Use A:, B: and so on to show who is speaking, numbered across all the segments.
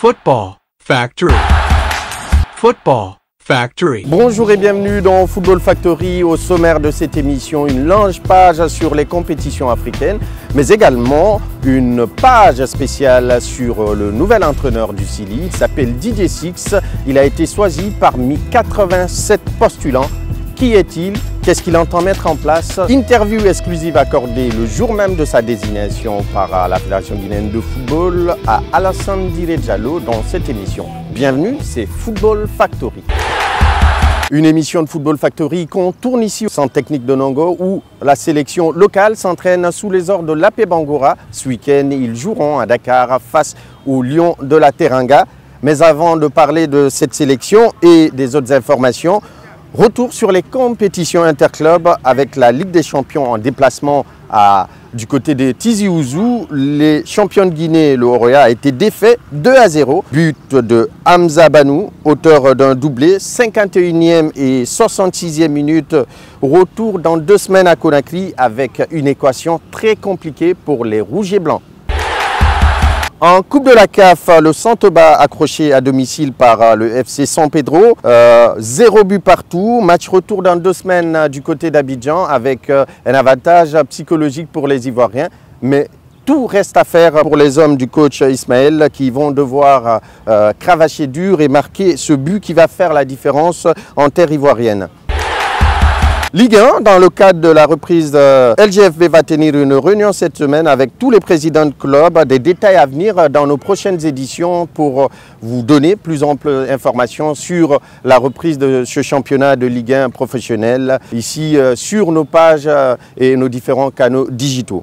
A: Football Factory. Football Factory.
B: Bonjour et bienvenue dans Football Factory. Au sommaire de cette émission, une large page sur les compétitions africaines, mais également une page spéciale sur le nouvel entraîneur du Sili. Il s'appelle Didier Six. Il a été choisi parmi 87 postulants. Qui est-il? Qu'est-ce qu'il entend mettre en place? Interview exclusive accordée le jour même de sa désignation par la Fédération guinéenne de football à Alassane Djiré Diallo dans cette émission. Bienvenue, c'est Football Factory. Une émission de Football Factory qu'on tourne ici au centre technique de Nongo où la sélection locale s'entraîne sous les ordres de l'AP Bangora. Ce week-end, ils joueront à Dakar face aux Lions de la Teranga. Mais avant de parler de cette sélection et des autres informations, retour sur les compétitions interclubs avec la Ligue des Champions en déplacement du côté de Tizi Ouzou. Les champions de Guinée, le Oroya, a été défait 2-0. But de Hamza Banou, auteur d'un doublé, 51e et 66e minute. Retour dans 2 semaines à Conakry avec une équation très compliquée pour les Rouges et Blancs. En Coupe de la CAF, le Santobah accroché à domicile par le FC San Pedro. 0 but partout. Match retour dans 2 semaines du côté d'Abidjan avec un avantage psychologique pour les Ivoiriens. Mais tout reste à faire pour les hommes du coach Ismaël qui vont devoir cravacher dur et marquer ce but qui va faire la différence en terre ivoirienne. Ligue 1, dans le cadre de la reprise, LGFB va tenir une réunion cette semaine avec tous les présidents de club, des détails à venir dans nos prochaines éditions pour vous donner plus ample information sur la reprise de ce championnat de Ligue 1 professionnel, ici sur nos pages et nos différents canaux digitaux.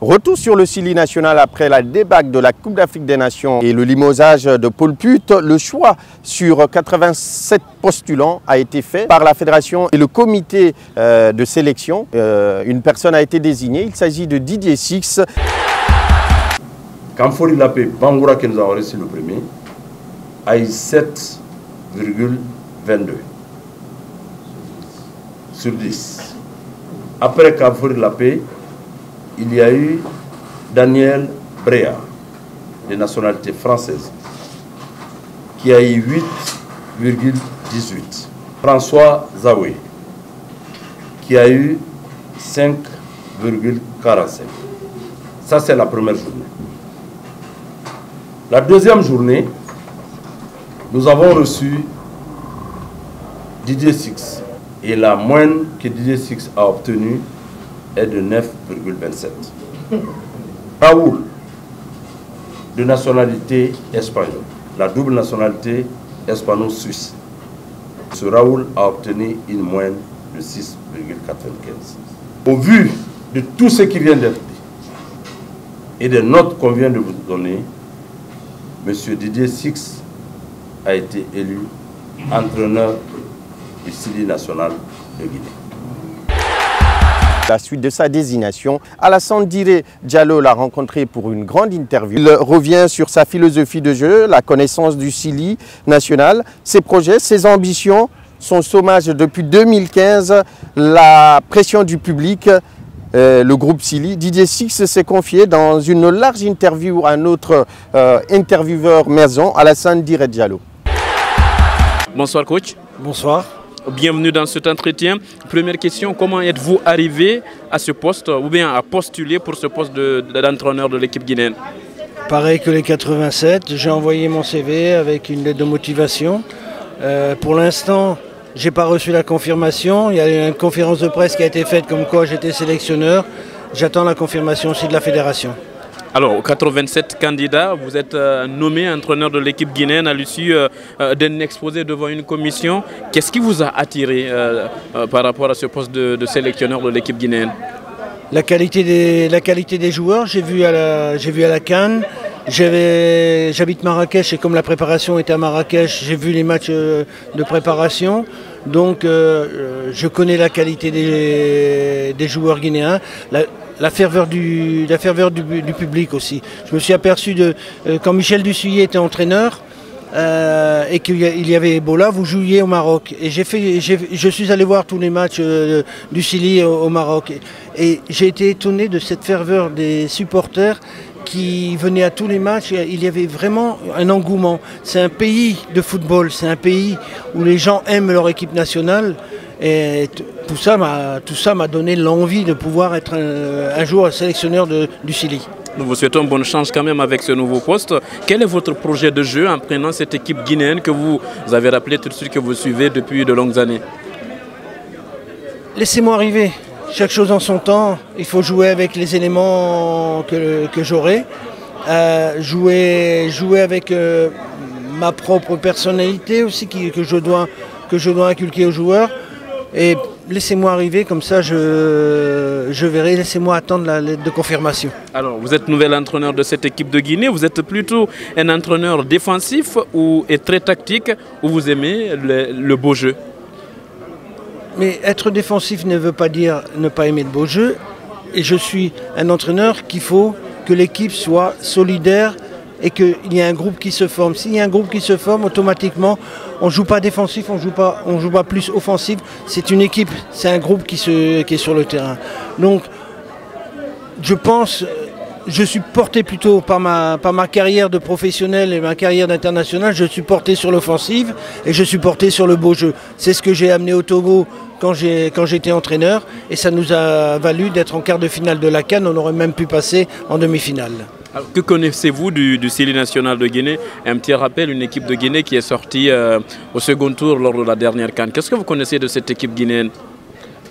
B: Retour sur le Sili national après la débâcle de la Coupe d'Afrique des Nations et le limogeage de Paul Put. Le choix sur 87 postulants a été fait par la fédération et le comité de sélection. Une personne a été désignée, il s'agit de Didier Six.
C: Kamfori Lapé Bangura qui nous a reçu le premier a eu 7,22 sur 10. Après Kamfori Lapé, il y a eu Daniel Brea, de nationalité française, qui a eu 8,18. François Zaoué, qui a eu 5,45. Ça, c'est la première journée. La deuxième journée, nous avons reçu Didier Six. Et la moyenne que Didier Six a obtenue est de 9,27. Raoul, de nationalité espagnole, la double nationalité hispano-suisse. Ce Raoul a obtenu une moyenne de 6,95. Au vu de tout ce qui vient d'être dit et des notes qu'on vient de vous donner, M. Didier Six a été élu entraîneur du Sili national de Guinée.
B: La suite de sa désignation, Alassane Djiré Diallo l'a rencontré pour une grande interview. Il revient sur sa philosophie de jeu, la connaissance du Sili national, ses projets, ses ambitions, son chômage depuis 2015, la pression du public, le groupe Sili. Didier Six s'est confié dans une large interview à notre intervieweur maison, Alassane Djiré Diallo.
D: Bonsoir coach.
E: Bonsoir.
D: Bienvenue dans cet entretien. Première question, comment êtes-vous arrivé à ce poste ou bien à postuler pour ce poste d'entraîneur de l'équipe guinéenne?
E: Pareil que les 87, j'ai envoyé mon CV avec une lettre de motivation. Pour l'instant, je n'ai pas reçu la confirmation. Il y a une conférence de presse qui a été faite comme quoi j'étais sélectionneur. J'attends la confirmation aussi de la fédération.
D: Alors, 87 candidats, vous êtes nommé entraîneur de l'équipe guinéenne à l'issue d'un exposé devant une commission. Qu'est-ce qui vous a attiré par rapport à ce poste de sélectionneur de l'équipe guinéenne?
E: La qualité des joueurs, j'ai vu à la CAN. J'habite Marrakech et comme la préparation était à Marrakech, j'ai vu les matchs de préparation. Donc je connais la qualité des joueurs guinéens. La ferveur du public aussi. Je me suis aperçu quand Michel Dussuyer était entraîneur et qu'il y avait Ebola, vous jouiez au Maroc. Et je suis allé voir tous les matchs du Sili au Maroc. Et j'ai été étonné de cette ferveur des supporters qui venaient à tous les matchs. Il y avait vraiment un engouement. C'est un pays de football, c'est un pays où les gens aiment leur équipe nationale. Et tout ça m'a donné l'envie de pouvoir être un jour sélectionneur du Chili.
D: Nous vous souhaitons bonne chance quand même avec ce nouveau poste. Quel est votre projet de jeu en prenant cette équipe guinéenne que vous avez rappelé tout de suite que vous suivez depuis de longues années?
E: Laissez-moi arriver. Chaque chose en son temps. Il faut jouer avec les éléments que j'aurai. Jouer avec ma propre personnalité aussi que je dois inculquer aux joueurs. Et laissez-moi arriver, comme ça je verrai, laissez-moi attendre la lettre de confirmation.
D: Alors, vous êtes nouvel entraîneur de cette équipe de Guinée, vous êtes plutôt un entraîneur défensif et très tactique, ou vous aimez le beau jeu?
E: Mais être défensif ne veut pas dire ne pas aimer le beau jeu. Et je suis un entraîneur qu'il faut que l'équipe soit solidaire et qu'il y ait un groupe qui se forme. S'il y a un groupe qui se forme, automatiquement, on ne joue pas défensif, on joue pas plus offensif. C'est une équipe, c'est un groupe qui est sur le terrain. Donc, je suis porté plutôt par ma carrière de professionnel et ma carrière d'international, je suis porté sur l'offensive et je suis porté sur le beau jeu. C'est ce que j'ai amené au Togo quand j'étais entraîneur et ça nous a valu d'être en quart de finale de la CAN, on aurait même pu passer en demi-finale.
D: Alors, que connaissez-vous du Sili national de Guinée? Un petit rappel, une équipe de Guinée qui est sortie au second tour lors de la dernière CAN. Qu'est-ce que vous connaissez de cette équipe guinéenne?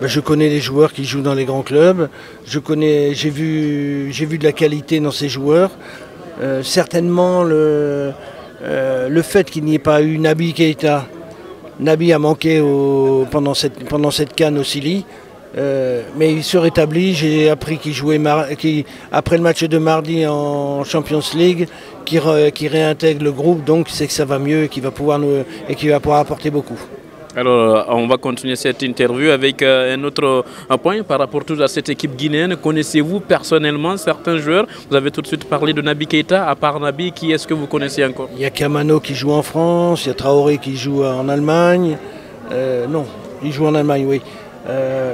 E: Je connais les joueurs qui jouent dans les grands clubs, j'ai vu de la qualité dans ces joueurs. Certainement le fait qu'il n'y ait pas eu Naby Keïta. Naby a manqué pendant cette CAN au Chili, mais il se rétablit. J'ai appris qu'il jouait après le match de mardi en Champions League, qui réintègre le groupe, donc c'est que ça va mieux et qu'il va pouvoir apporter beaucoup.
D: Alors, on va continuer cette interview avec un autre point par rapport à cette équipe guinéenne. Connaissez-vous personnellement certains joueurs? Vous avez tout de suite parlé de Naby Keïta. À part Naby, qui est-ce que vous connaissez encore?
E: Il y a Kamano qui joue en France, il y a Traoré qui joue en Allemagne. Non, il joue en Allemagne, oui.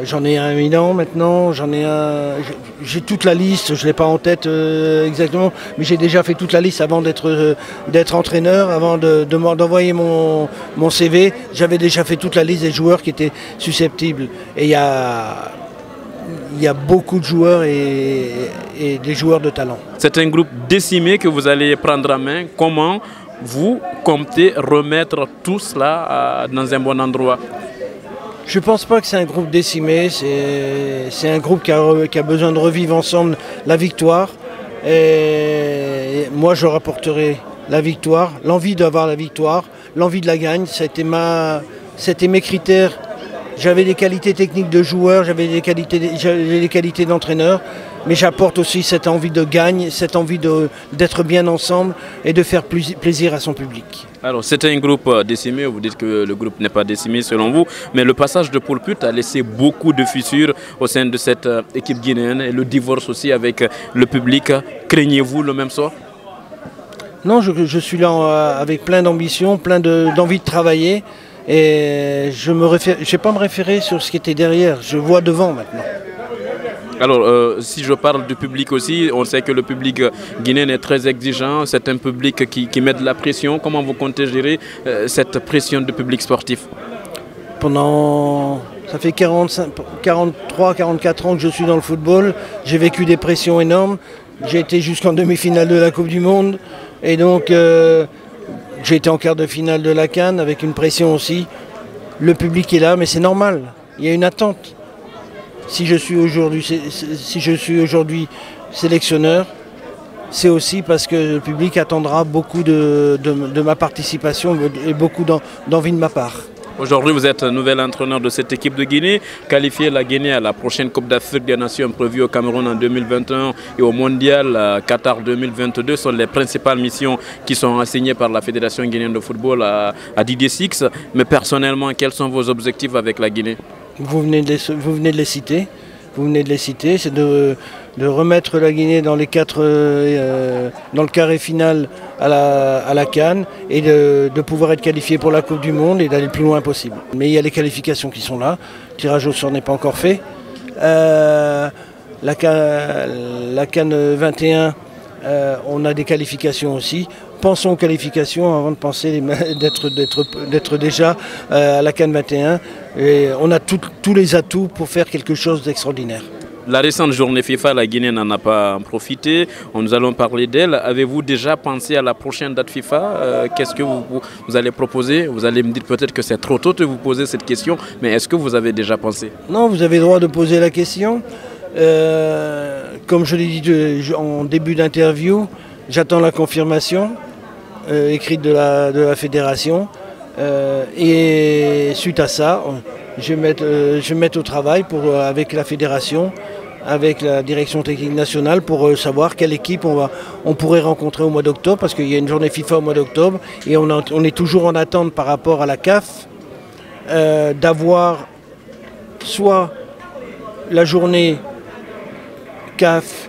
E: J'en ai un éminent maintenant, j'ai toute la liste, je ne l'ai pas en tête exactement, mais j'ai déjà fait toute la liste avant d'être entraîneur, avant d'envoyer mon CV. J'avais déjà fait toute la liste des joueurs qui étaient susceptibles. Et il y a beaucoup de joueurs et des joueurs de talent.
D: C'est un groupe décimé que vous allez prendre en main. Comment vous comptez remettre tout cela dans un bon endroit?
E: Je ne pense pas que c'est un groupe décimé, c'est un groupe qui a besoin de revivre ensemble la victoire. Et moi, je rapporterai la victoire, l'envie d'avoir la victoire, l'envie de la gagne. C'était mes critères. J'avais des qualités techniques de joueur, j'avais des qualités d'entraîneur, mais j'apporte aussi cette envie de gagne, cette envie d'être bien ensemble et de faire plaisir à son public.
D: Alors, c'est un groupe décimé, vous dites que le groupe n'est pas décimé selon vous, mais le passage de Paul Put a laissé beaucoup de fissures au sein de cette équipe guinéenne et le divorce aussi avec le public. Craignez-vous le même sort?
E: Non, je suis là avec plein d'ambition, plein d'envie de travailler. Et je ne vais pas me référer sur ce qui était derrière, je vois devant maintenant.
D: Alors, si je parle du public aussi, on sait que le public guinéen est très exigeant, c'est un public qui met de la pression. Comment vous comptez gérer cette pression du public sportif?
E: Ça fait 43, 44 ans que je suis dans le football, j'ai vécu des pressions énormes, j'ai été jusqu'en demi-finale de la Coupe du Monde, et donc... j'ai été en quart de finale de la CAN avec une pression aussi. Le public est là, mais c'est normal. Il y a une attente. Si je suis aujourd'hui sélectionneur, c'est aussi parce que le public attendra beaucoup de ma participation et beaucoup d'envie de ma part.
D: Aujourd'hui, vous êtes nouvel entraîneur de cette équipe de Guinée. Qualifier la Guinée à la prochaine Coupe d'Afrique des Nations prévue au Cameroun en 2021 et au Mondial Qatar 2022 sont les principales missions qui sont assignées par la Fédération guinéenne de football à Didier Six. Mais personnellement, quels sont vos objectifs avec la Guinée? Vous venez
E: de les citer. C'est de remettre la Guinée dans le carré final à la CAN et de pouvoir être qualifié pour la Coupe du Monde et d'aller le plus loin possible. Mais il y a les qualifications qui sont là, le tirage au sort n'est pas encore fait. La CAN 21 On a des qualifications aussi. Pensons aux qualifications avant de penser d'être déjà à la CAN 21. Et on a tous les atouts pour faire quelque chose d'extraordinaire.
D: La récente journée FIFA, la Guinée n'en a pas profité. Nous allons parler d'elle. Avez-vous déjà pensé à la prochaine date FIFA? Qu'est-ce que vous allez proposer? Vous allez me dire peut-être que c'est trop tôt de vous poser cette question, mais est-ce que vous avez déjà pensé?
E: Non, vous avez le droit de poser la question. Comme je l'ai dit en début d'interview, j'attends la confirmation écrite de la fédération. Et suite à ça, je vais me mettre au travail avec la fédération, avec la direction technique nationale pour savoir quelle équipe on pourrait rencontrer au mois d'octobre, parce qu'il y a une journée FIFA au mois d'octobre et on est toujours en attente par rapport à la CAF d'avoir soit la journée CAF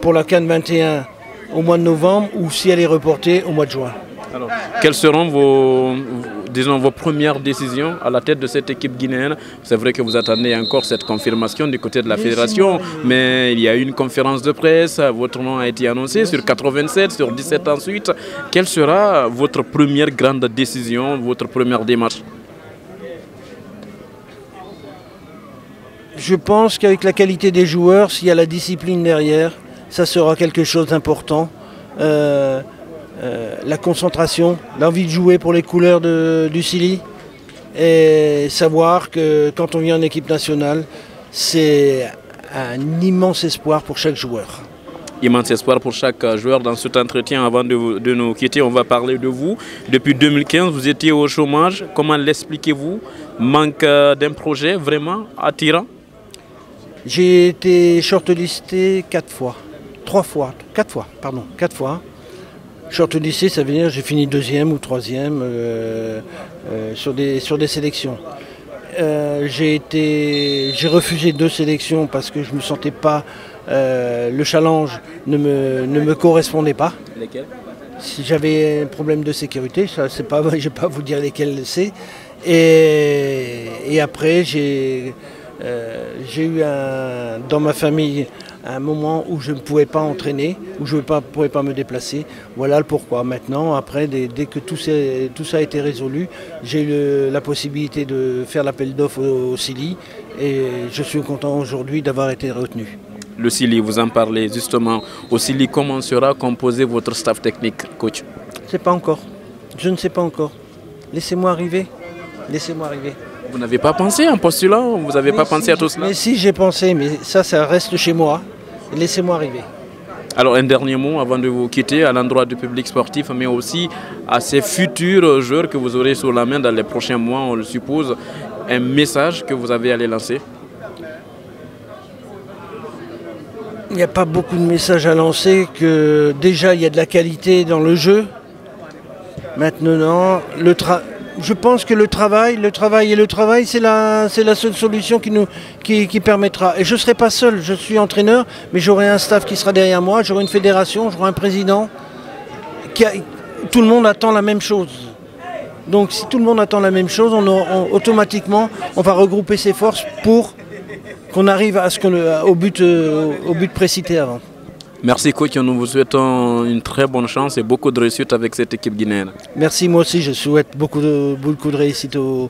E: pour la CAN 21 au mois de novembre ou si elle est reportée au mois de juin.
D: Alors, quelles seront vos premières décisions à la tête de cette équipe guinéenne? C'est vrai que vous attendez encore cette confirmation du côté de la fédération, mais il y a eu une conférence de presse, votre nom a été annoncé sur 87, sur 17 ensuite. Quelle sera votre première grande décision, votre première démarche?
E: Je pense qu'avec la qualité des joueurs, s'il y a la discipline derrière, ça sera quelque chose d'important. La concentration, l'envie de jouer pour les couleurs du Sili et savoir que quand on vient en équipe nationale, c'est un immense espoir pour chaque joueur.
D: Immense espoir pour chaque joueur. Dans cet entretien, avant de nous quitter, on va parler de vous. Depuis 2015, vous étiez au chômage. Comment l'expliquez-vous? Manque d'un projet vraiment attirant?
E: J'ai été shortlisté 4 fois. Shortlisté, ça veut dire que j'ai fini 2e ou 3e sur des sélections. J'ai refusé 2 sélections parce que je ne me sentais pas, le challenge ne me correspondait pas.
D: Lesquelles?
E: Si j'avais un problème de sécurité, je ne vais pas vous dire lesquels c'est. Et après, j'ai eu dans ma famille un moment où je ne pouvais pas entraîner, où je ne pouvais pas me déplacer. Voilà le pourquoi. Maintenant, après, dès que tout ça a été résolu, j'ai eu la possibilité de faire l'appel d'offres au Sili et je suis content aujourd'hui d'avoir été retenu.
D: Le Sili, vous en parlez justement. Au Sili, comment sera composé votre staff technique, coach?
E: Je ne sais pas encore. Je ne sais pas encore. Laissez-moi arriver. Laissez-moi arriver.
D: Vous n'avez pas pensé en postulant? Vous n'avez pas pensé à tout cela?
E: Mais si, j'ai pensé, mais ça reste chez moi. Laissez-moi arriver.
D: Alors un dernier mot avant de vous quitter à l'endroit du public sportif, mais aussi à ces futurs joueurs que vous aurez sur la main dans les prochains mois, on le suppose, un message que vous avez à les lancer?
E: Il n'y a pas beaucoup de messages à lancer, que déjà il y a de la qualité dans le jeu. Maintenant, je pense que le travail, c'est la seule solution qui permettra. Et je ne serai pas seul, je suis entraîneur, mais j'aurai un staff qui sera derrière moi, j'aurai une fédération, j'aurai un président. Tout le monde attend la même chose. Donc si tout le monde attend la même chose, automatiquement, on va regrouper ses forces pour qu'on arrive au but précité avant.
D: Merci coach, nous vous souhaitons une très bonne chance et beaucoup de réussite avec cette équipe guinéenne.
E: Merci, moi aussi je souhaite beaucoup de réussite aux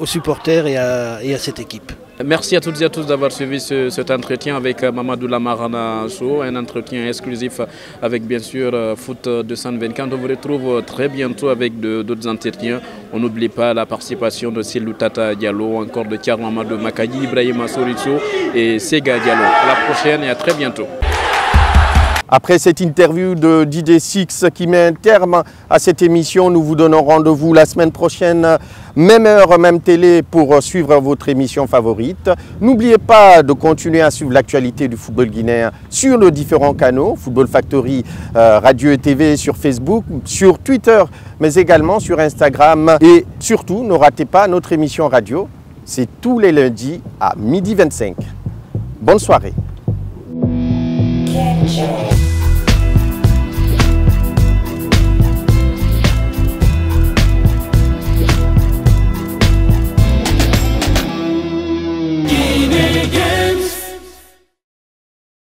E: supporters et à cette équipe.
D: Merci à toutes et à tous d'avoir suivi cet entretien avec Mamadou Lamarana Sow, un entretien exclusif avec bien sûr Foot 224. On vous retrouve très bientôt avec d'autres entretiens. On n'oublie pas la participation de Silou Tata Diallo, encore de Thierry Mamadou Makadi, Ibrahima Soritso et Sega Diallo. À la prochaine et à très bientôt.
B: Après cette interview de DJ Six qui met un terme à cette émission, nous vous donnons rendez-vous la semaine prochaine, même heure, même télé, pour suivre votre émission favorite. N'oubliez pas de continuer à suivre l'actualité du football guinéen sur nos différents canaux, Football Factory, Radio et TV, sur Facebook, sur Twitter, mais également sur Instagram. Et surtout, ne ratez pas notre émission radio, c'est tous les lundis à 12h25. Bonne soirée.